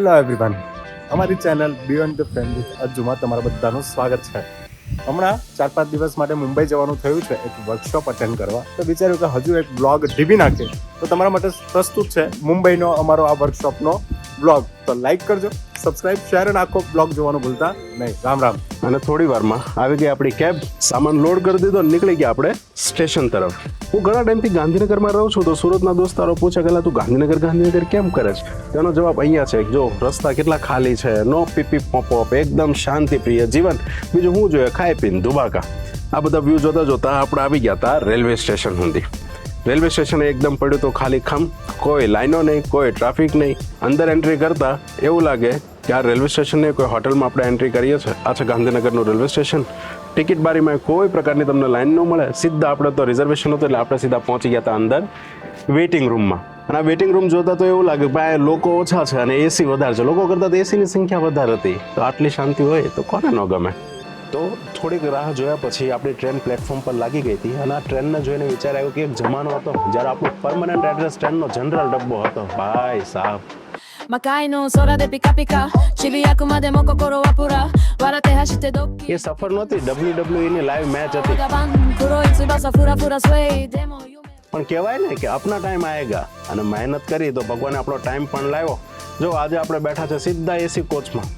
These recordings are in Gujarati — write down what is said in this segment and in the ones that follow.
હેલો એવરીવન, અમારી channel beyond the fame with અજ્જુમાં તમારા બધાનું સ્વાગત છે. હમણાં 4-5 દિવસ માટે મુંબઈ જવાનું થયું છે એક વર્કશોપ અટેન્ડ કરવા. તો વિચાર્યું કે હજુ એક બ્લોગ ઢીબી નાખે તો તમારા માટે પ્રસ્તુત છે મુંબઈનો અમારો આ વર્કશોપનો બ્લોગ. તો લાઈક કરજો, સબસ્ક્રાઇબ, શેર અને આખો બ્લોગ જોવાનું ભૂલતા નહીં. રામ રામ. અને થોડી વારમાં આવી ગઈ આપણી કેબ, સામાન લોડ કરી દીધો, નીકળી ગયા આપણે સ્ટેશન તરફ. હું ઘણા ટાઈમથી ગાંધીનગરમાં રહું છું તો સુરતના દોસ્તારો પૂછે કે તું ગાંધીનગર કેમ કરે છે? તેનો જવાબ અહીંયા છે. જો રસ્તા કેટલા ખાલી છે, નો પીપી પોપ, એકદમ શાંતિપ્રિય જીવન. બીજું હું જોઈએ, ખાઈ પીને ધુબાકા. આ બધા વ્યૂ જોતા જોતા આપણે આવી ગયા હતા રેલવે સ્ટેશન સુધી. રેલવે સ્ટેશન એકદમ પડ્યું તો ખાલી ખમ, કોઈ લાઈનો નહીં, કોઈ ટ્રાફિક નહીં. અંદર એન્ટ્રી કરતા એવું લાગે કે આ રેલવે સ્ટેશન નહીં, કોઈ હોટલમાં આપણે એન્ટ્રી કરીએ છીએ. આ છે ગાંધીનગરનું રેલવે સ્ટેશન. ટિકિટ બારીમાં કોઈ પ્રકારની તમને લાઈન ન મળે. સીધા આપણે તો રિઝર્વેશન હતું એટલે આપણે સીધા પહોંચી ગયા હતા અંદર વેઇટિંગ રૂમમાં. અને આ વેઇટિંગ રૂમ જોતા તો એવું લાગે ભાઈ લોકો ઓછા છે અને એસી વધારે છે. લોકો કરતાં તો એસીની સંખ્યા વધારે હતી. તો આટલી શાંતિ હોય તો કોને ન ગમે? તો થોડીક રાહ જોયા પછી આપણી ટ્રેન પ્લેટફોર્મ પર લાગી ગઈ હતી. અને આ ટ્રેનને જોઈને વિચાર આવ્યો કે એક જમાનો હતો જ્યારે આપણું પરમનન્ટ એડ્રેસ ટ્રેનનો જનરલ ડબ્બો હતો. ભાઈ સાહેબ, Makai no sora de pika pika Chibiyaku made mo kokoro wa pura Warate hashite doki એ સફર નહોતી, WWE ની લાઈવ મેચ હતી. Gaban kuro itsubasa fura fura sway Demo yume પણ કહેવાય ને કે આપના ટાઈમ આયેગા. અને મહેનત કરી તો ભગવાને આપણો ટાઈમ પણ લાવ્યો. જો આજે આપણે બેઠા છે સીધા એસી કોચમાં.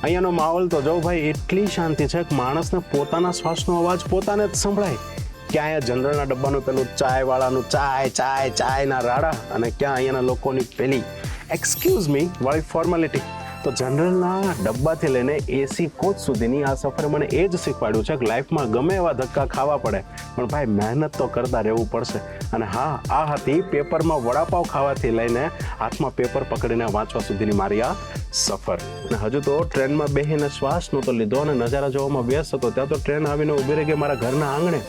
અહીંયાનો માહોલ તો જો ભાઈ એટલી શાંતિ છે કે માણસને પોતાના શ્વાસનો અવાજ પોતાને જ સંભળાય. ક્યાં અહીંયા જનરલના ડબ્બાનું પેલું ચાયવાળાનું ચાયના રાડા, અને ક્યાં અહીંયાના લોકોની પેલી એક્સક્યુઝ મી વાળી ફોર્માલિટી. તો જનરલના ડબ્બાથી લઈને એસી કોચ સુધીની આ સફરે મને એ જ શીખવાડ્યું છે કે લાઈફમાં ગમે એવા ધક્કા ખાવા પડે પણ ભાઈ મહેનત તો કરતા રહેવું પડશે. અને હા, આ હતી પેપરમાં વડાપાવ ખાવાથી લઈને હાથમાં પેપર પકડીને વાંચવા સુધીની મારી આ સફર. અને હજુ તો ટ્રેનમાં બેસીને શ્વાસ નહોતો લીધો અને નજારા જોવામાં વ્યસ્ત હતો ત્યાં તો ટ્રેન આવીને ઊભી રહી ગઈ મારા ઘરના આંગણે.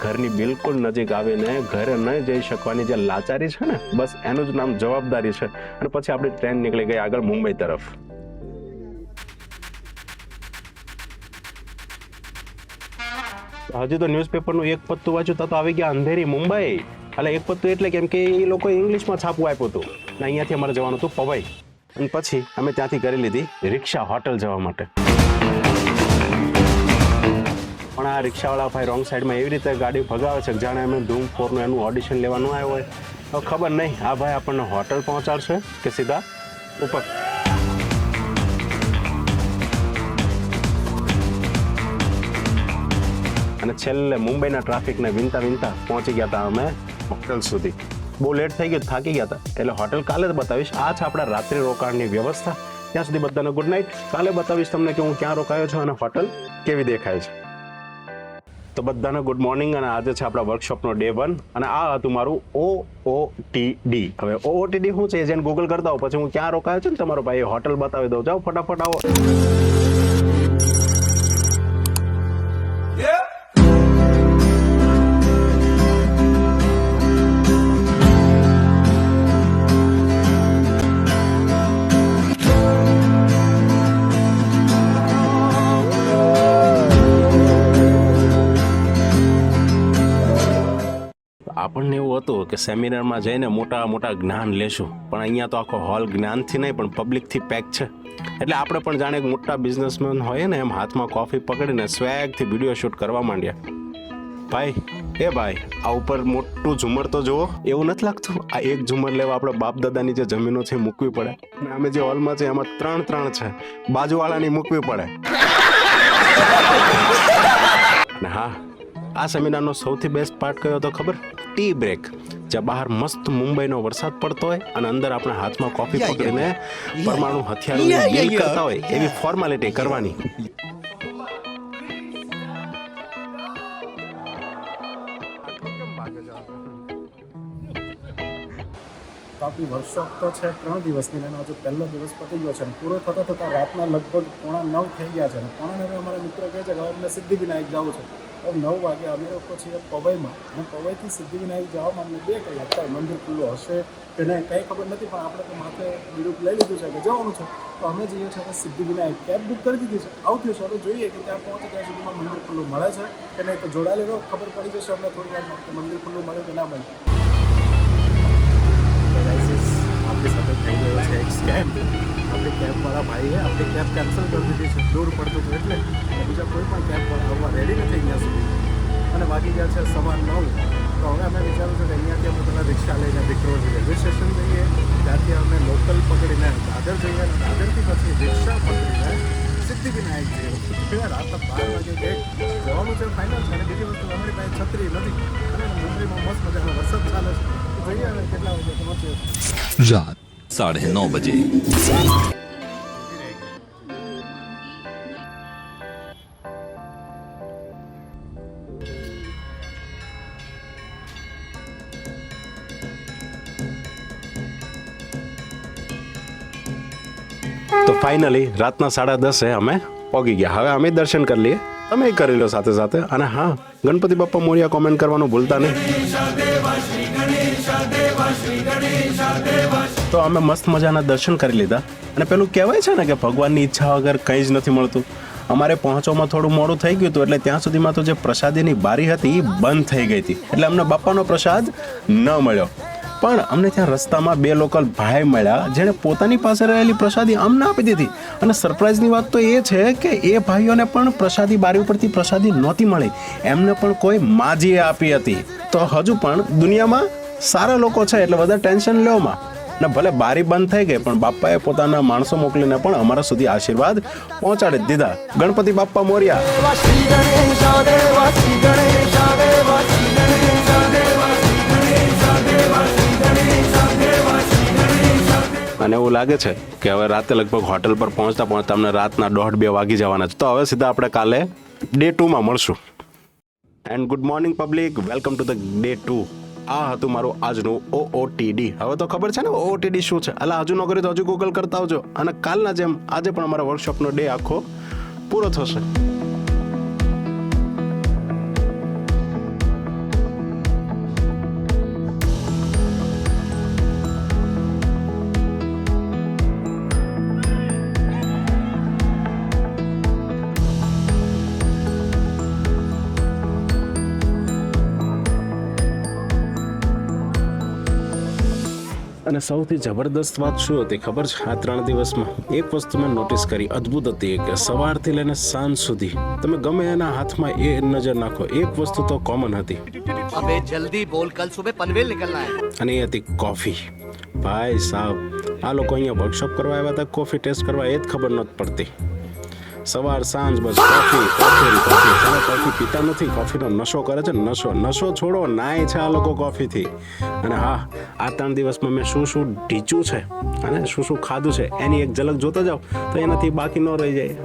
ઘરની બિલકુલ નજીક આવીને ઘરે ન જઈ શકવાની જે લાચારી છે ને, બસ એનું જ નામ જવાબદારી છે. અને પછી આપણી ટ્રેન નીકળી ગઈ આગળ મુંબઈ તરફ. હજી તો ન્યૂઝપેપરનું એક પત્તું વાંચ્યું તો આવી ગયા અંધેરી મુંબઈ. એટલે એક પત્તું એટલે કેમ કે એ લોકો ઇંગ્લિશમાં છાપવું આપ્યું હતું. ને અહીંયાથી અમારે જવાનું હતું પવાઈ. અને પછી અમે ત્યાંથી કરી લીધી રિક્ષા હોટલ જવા માટે. પણ આ રિક્ષાવાળા ભાઈ રોંગ સાઈડમાં એવી રીતે ગાડી ભગાવે છે કે જાણે અમે ધૂમ 4નું એનું ઓડિશન લેવાનું આવ્યો હોય. હવે ખબર નહીં આ ભાઈ આપણને હોટલ પહોંચાડશે કે સીધા ઉપર. અને છેલ્લે મુંબઈના ટ્રાફિકને વિનતા પહોંચી ગયા હતા અમે હોટલ સુધી. બહુ લેટ થઈ ગયું, થાકી ગયા હતા. એટલે હોટલ કાલે જ બતાવીશ. આ છે આપણા રાત્રિ રોકાણની વ્યવસ્થા. ત્યાં સુધી બધાને ગુડ નાઇટ. કાલે બતાવીશ તમને કે હું ક્યાં રોકાયો છું અને હોટલ કેવી દેખાય છે. તો બધાને ગુડ મોર્નિંગ. અને આજે છે આપણા વર્કશોપનો ડે 1 અને આ હતું મારું OOTD. હવે OOTD શું છે જેને ગૂગલ કરતા હો પછી હું ક્યાં રોકાયો છું ને તમારો ભાઈ હોટલ બતાવી દઉં. જાઓ ફટાફટ આવો. આપણને એવું હતું કે સેમિનારમાં જઈને મોટા જ્ઞાન લેશું, પણ અહીંયા તો આખો હોલ જ્ઞાનથી નહીં પણ પબ્લિકથી પેક છે. એટલે આપણે પણ જાણે એક મોટા બિઝનેસમેન હોય ને એમ હાથમાં કોફી પકડીને સ્વેગથી વિડીયો શૂટ કરવા માંડ્યા. ભાઈ આ ઉપર મોટું ઝુમર તો જુઓ. એવું નથી લાગતું આ એક ઝુમર લેવા આપણે બાપ દાદાની જે જમીનો છે મૂકવી પડે? અને અમે જે હોલમાં છે એમાં 3 છે, બાજુવાળાની મૂકવી પડે. અને હા, આ સેમિનારનો સૌથી બેસ્ટ પાર્ટ કયો હતો ખબર? Tea break. જ્યાં બહાર મસ્ત મુંબઈનો વરસાદ પડતો હોય અને અંદર આપણે હાથમાં કોફી પકડીને પરમાણુ હથિયારોની ડીલ કરતા હોય એવી ફોર્માલિટી કરવાની. તો આપણી વર્કશોપ તો છે 3 દિવસની, અને હજુ પહેલો દિવસ પતી ગયો છે અને પૂરો થતાં રાતના લગભગ 8:45 થઈ ગયા છે. અને 8:45 અમારા મિત્રો કહે છે કે હવે અમને સિદ્ધિવિનાયક જવું છે. હવે 9 વાગે અમે લોકો છીએ પવાઈમાં, અને પવાઈથી સિદ્ધિવિનાયક જવામાં અમને 2 કલાક થાય. મંદિર ખુલ્લું હશે કે નહીં કંઈ ખબર નથી, પણ આપણે તો માથે બિરુદ લઈ લીધું છે કે જવાનું છે. તો અમે જઈએ છીએ સિદ્ધિવિનાયક. કેબ બુક કરી દીધી છે, આવતી છે. હવે જોઈએ કે ત્યાં પહોંચે ત્યાં સુધીમાં મંદિર ખુલ્લું મળે છે કે નહીં. તો જોડાયેલી રહો, ખબર પડી જશે અમને થોડી વારમાં કે મંદિર ખુલ્લું મળે કે ના મળે. આપણી સાથે થઈ ગયો છે એક સ્કેમ. આપણી કેબવાળા ભાઈએ આપણી કેબ કેન્સલ કરી દીધી છે, દૂર પડતું હતું એટલે બીજા કોઈ પણ કેબવાળા આવવા રેડી નથી અહીંયા સુધી, અને વાગી ગયા છે 9:15. તો હવે અમે વિચારું છું કે અહીંયાથી અમે પહેલાં રિક્ષા લઈને વિક્રોલ રેલવે સ્ટેશન જઈએ, ત્યાંથી અમે લોકલ પકડીને દાદર જઈએ, અને દાદરથી પછી રિક્ષા પકડીને સિદ્ધિવિનાયક જઈએ. રાતના 12 વાગે ગઈ જવાનું છે ફાઇનલ છે. અને બીજી વસ્તુ અમારી પાસે છત્રી નથી, અને મુંબઈમાં મસ્ત મજાનો વરસાદ ચાલે છે. તો જોઈએ હવે કેટલા વાગે પહોંચીએ. रात 9:30 बजे। તો ફાઇનલી રાતના 10:30 અમે પહોંચી ગયા. હવે અમે દર્શન કરી લઈએ, તમે કરી લો સાથે સાથે. અને હા, ગણપતિ બાપ્પા મોરિયા કોમેન્ટ કરવાનું ભૂલતા નહીં. તો અમે મસ્ત મજાના દર્શન કરી લીધા. અને પેલું કહેવાય છે ને કે ભગવાનની ઈચ્છા વગર કંઈ જ નથી મળતું. અમારે પહોંચવામાં થોડું મોડું થઈ ગયું હતું, એટલે ત્યાં સુધીમાં તો જે પ્રસાદીની બારી હતી એ બંધ થઈ ગઈ હતી, એટલે અમને બાપાનો પ્રસાદ ન મળ્યો. પણ અમને ત્યાં રસ્તામાં 2 લોકલ ભાઈ મળ્યા જેણે પોતાની પાસે રહેલી પ્રસાદી અમને આપી દીધી. અને સરપ્રાઈઝની વાત તો એ છે કે એ ભાઈઓને પણ પ્રસાદી બારી ઉપરથી પ્રસાદી નહોતી મળી, એમને પણ કોઈ માજીએ આપી હતી. તો હજુ પણ દુનિયામાં સારા લોકો છે, એટલે બધા ટેન્શન લેવામાં. ને ભલે બારી બંધ થઈ ગઈ, પણ બાપાએ પોતાના માણસો મોકલીને પણ અમારા સુધી આશીર્વાદ પહોંચાડી દીધા. ગણપતિ બાપ્પા મોરિયા. અને એવું લાગે છે કે હવે રાતે લગભગ હોટલ પર પહોંચતા પહોંચતા અમને રાતના 1:30-2 વાગી જવાના છે. તો હવે સીધા આપણે કાલે ડે 2માં મળશું. And good morning public, welcome to the day 2. આ હતું મારું આજનું OOTD. હવે તો ખબર છે ને OOTD શું છે? અલા હજુ ન કરી તો હજુ ગૂગલ કરતા આવજો. અને કાલના જેમ આજે પણ અમારા વર્કશોપનો ડે આખો પૂરો થશે. અને સૌથી જબરદસ્ત વાત શું હતી ખબર છે? આ 3 દિવસમાં એક વસ્તુ મેં નોટિસ કરી, અદ્ભુત હતી, કે સવારથી લઈને સાંજ સુધી તમે ગમે એના હાથમાં એ નજર નાખો, એક વસ્તુ તો કોમન હતી. अबे जल्दी बोल, कल सुबह पनवेल निकलना है. અને એ હતી કોફી. ભાઈ સાહેબ, આ લોકો અહીંયા વર્કશોપ કરવા આવ્યા હતા, કોફી ટેસ્ટ કરવા એ જ ખબર નહોતી પડતી. સવાર સાંજ બસ કોફી કોફી કોફી. તમે કોફી પીતા નથી, કોફીનો નશો કરે છે. નશો છોડો, નાય છે આ લોકો કોફીથી. અને હા, આ 3 દિવસમાં મેં શું ઢીચું છે અને શું ખાધું છે એની એક ઝલક જોતા જાઓ તો એનાથી બાકી ન રહી જાય.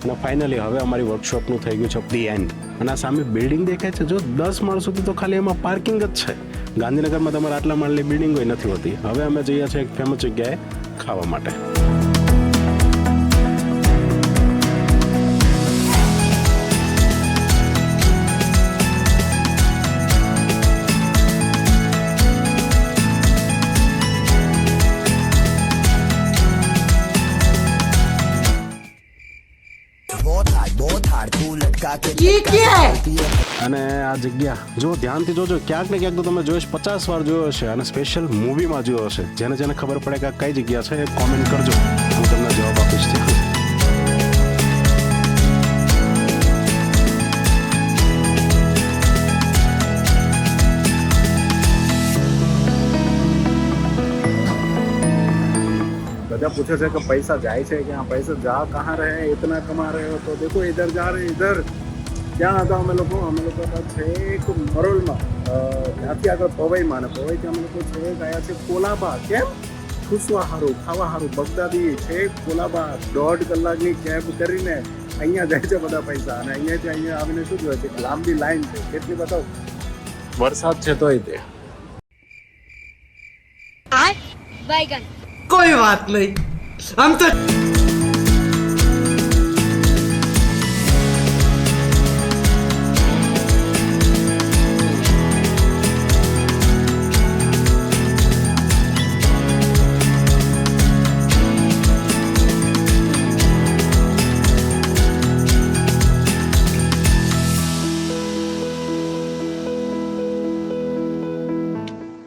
અને ફાઇનલી હવે અમારી વર્કશોપનું થઈ ગયું છે ધી એન્ડ. અને આ સામે બિલ્ડિંગ દેખાય છે, જો 10 માળ સુધી તો ખાલી એમાં પાર્કિંગ જ છે. ગાંધીનગરમાં તમારે આટલા માળની બિલ્ડિંગ હોય નથી હોતી. હવે અમે જઈએ છીએ એક ફેમસ જગ્યાએ ખાવા માટે. અને આ જગ્યા જો ધ્યાનથી જોજો, ક્યાંક ને ક્યાંક તો તમે જોઈશ 50 વાર જોયો હશે, અને સ્પેશિયલ મૂવીમાં જોયો હશે. જેને ખબર પડે કે આ કઈ જગ્યા છે એ કોમેન્ટ કરજો, હું તમને જવાબ આપીશ. બધા પૂછે છે કે પૈસા જાય છે ક્યાં, પૈસા જા કहाँ रहे, इतना कमा रहे हो? तो देखो इधर जा रहे, इधर. ક્યાં હતા અમે લોકો હતા છેક મરોલમાં, ત્યાંથી આગળ પવઈમાં, અને પવઈથી અમે લોકો છેક આવ્યા છે કોલાબા. કેમ? ખુશવા હારું, ખાવા હારું. બગદાદી છેક કોલાબા 1.5 કલાકની કેબ કરીને અહીંયા જાય છે બધા પૈસા. અને અહીંયાથી અહીંયા આવીને શું જોવે છે? લાંબી લાઈન છે. કેટલી બતાવો, વરસાદ છે તોય તે. बैगन कोई बात नहीं. हम तो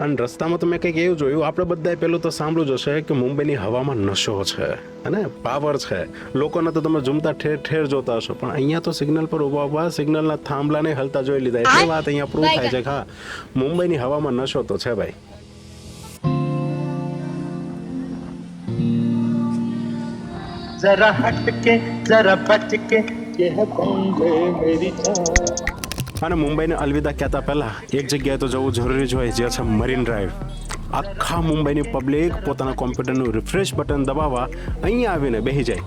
અને રસ્તામાં તો મેં કંઈક એવું જોયું, આપણે બધાએ પેલું તો સાંભળ્યું જ હશે કે મુંબઈની હવામાં નશો છે અને પાવર છે. લોકોને તો તમે ઝૂમતા ઠેર ઠેર જોતા હશો, પણ અહીંયા તો સિગ્નલ પર ઊભા સિગ્નલના થાંભલાને હલતા જોઈ લીધા. એટલી વાત અહીંયા પ્રૂવ થાય છે કે હા, મુંબઈની હવામાં નશો તો છે ભાઈ. जरा हट के जरा बच के ये है बॉम्बे मेरी जान. અને મુંબઈને અલવિદા કહેતા પહેલા એક જગ્યાએ તો જવું જરૂરી જ હોય, જે છે મરીન ડ્રાઈવ. આખા મુંબઈની પબ્લિક પોતાના કોમ્પ્યુટરનું રિફ્રેશ બટન દબાવવા અહીંયા આવીને બેસી જાય.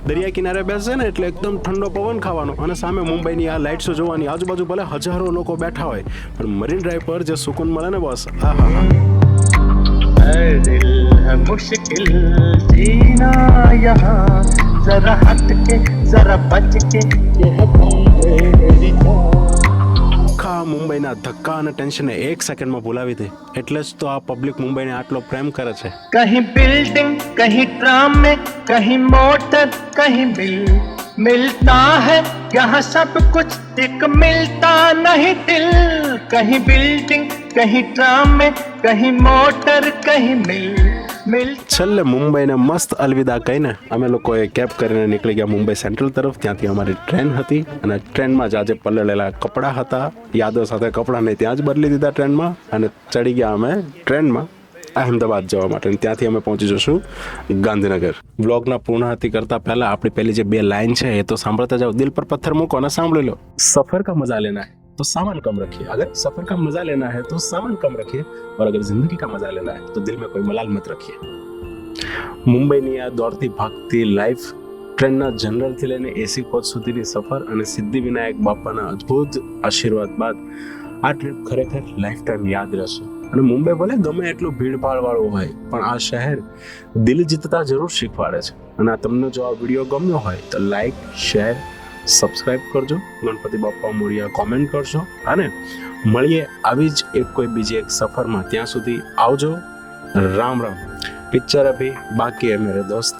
દરિયા કિનારે બેસે ને એટલે એકદમ ઠંડો પવન ખાવાનો અને સામે મુંબઈની આ લાઇટ્સો જોવાની. આજુબાજુ ભલે હજારો લોકો બેઠા હોય, પણ મરીન ડ્રાઈવ પર જે સુકૂન મળે ને બસ, આહા. दिल है मुश्किल जीना यहाँ जरा हट के जरा बच के ये है बॉम्बे मेरी जान. આખા મુંબઈના ધક્કા અને ટેન્શનને એક સેકન્ડમાં ભૂલાવી દે. એટલે જ તો આ પબ્લિક મુંબઈને આટલો પ્રેમ કરે છે. कहीं बिल्डिंग कहीं ट्राम में कहीं मोटर कहीं मिलता है यहाँ सब कुछ एक मिलता नहीं दिल. कहीं बिल्डिंग कहीं ट्राम में कहीं मोटर कहीं मिल છેલ્લે મુંબઈને મસ્ત અલવિદા કહીને અમે લોકોએ કેબ કરીને નીકળી ગયા મુંબઈ સેન્ટ્રલ તરફ. ત્યાંથી અમારી ટ્રેન હતી અને ટ્રેનમાં જ આજે પલળેલા કપડાં હતા, યાદો સાથે કપડાંને ત્યાં જ બદલી દીધા ટ્રેનમાં અને ચડી ગયા અમે ટ્રેનમાં અહેમદાબાદ જવા માટે. ત્યાંથી અમે પહોંચી જશું ગાંધીનગર. બ્લોગના પૂર્ણાહતિ કરતા પહેલા આપણી પહેલી જે 2 લાઈન છે એ તો સાંભળતા જાઓ. દિલ પર પથ્થર મૂકો અને સાંભળી લો. સફર કા મજા લેના હૈ तो सामान कम रखिए, अगर सफर का मजा लेना है तो सामान कम रखिए, और अगर जिंदगी का मजा लेना है तो दिल में कोई मलाल मत रखिए. મુંબઈની આ દોડતી ભાગતી લાઈફ, ટ્રેનના જનરલથી લઈને એસી કોચ સુધીની સફર અને સિદ્ધિવિનાયક બાપાના અદ્ભુત આશીર્વાદ બાદ આ ટ્રીપ ખરેખર લાઈફ ટાઈમ યાદ રહેશે. અને મુંબઈ ભલે ગમે એટલું ભીડભાડવાળું હોય, પણ આ શહેર દિલ જીતતા જરૂર શીખવાડે છે. અને આ તમને જો આ વિડીયો ગમ્યો હોય તો લાઈક, શેર, સબસ્ક્રાઇબ કરજો. ગણપતિ બાપ્પા મોરિયા કોમેન્ટ કરજો અને મળીએ આવી જ કોઈ બીજી એક સફરમાં. ત્યાં સુધી આવજો. રામ રામ. પિક્ચર અભી બાકી હે મેરે દોસ્ત.